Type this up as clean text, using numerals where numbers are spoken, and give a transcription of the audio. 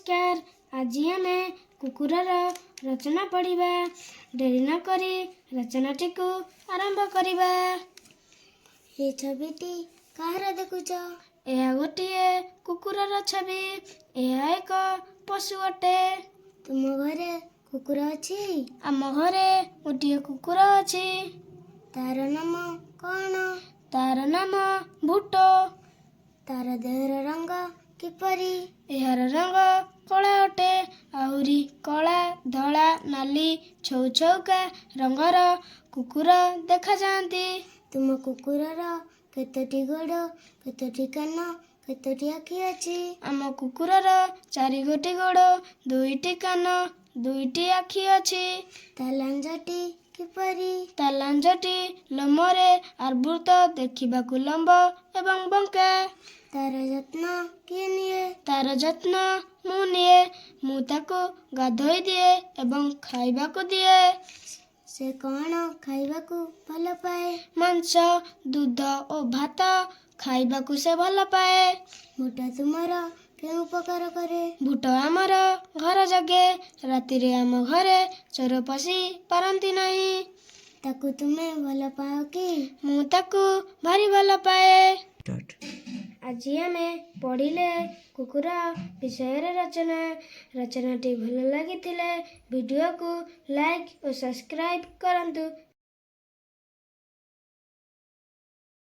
नमस्कार। आज आम कुकुरर रचना पढ़ा। डेरी न करी रचनाटी को आरंभ करिबा। ये छविटी कहार देखुच? यह गोटे कुकुरर छवि। यह एक पशु अटे। तुम घरे कुकुर अछि? आम घरे गोटे कुकुर अछि। तार नाम कौन? तार नाम भूटो। तार देहर रंग किपरि? यार रंग कला अटे। आहुरी कला धला नाली छौ छौका रंगर कुकुर देखा जाती। तुम कुकुरर केतोटी गोड़, केतोटी कान, केतोटी आखि अछि? आम कुकुरर 4 गोटी गोड़, 2टी कान, 2टी आखि अछि। ता लांजटी किपरि? ता लांजटी लोमरे आर्बुत देखिबाकु लंब एवं बंका। तार यत्न किए निए? तार यत्न मु निए। मु ताको गाधोई दिए एवं खाइबाकु दिए। से कौन खाइबाकु भल पाए? मांस, दूध और भात खाइबाकु से भल पाए। भूटा तुमर के उपकार करे? भूट आमर घर जगे। राति रे आम घरे चोर पसी पारंती नहीं। ताकू तुमे भल पाओ कि? मु ताकू भारी भल पाए। आज आमे पढ़िले कुकुर विषय रचना। रचनाटी भल लगी वीडियो को लाइक और सब्सक्राइब करंतु।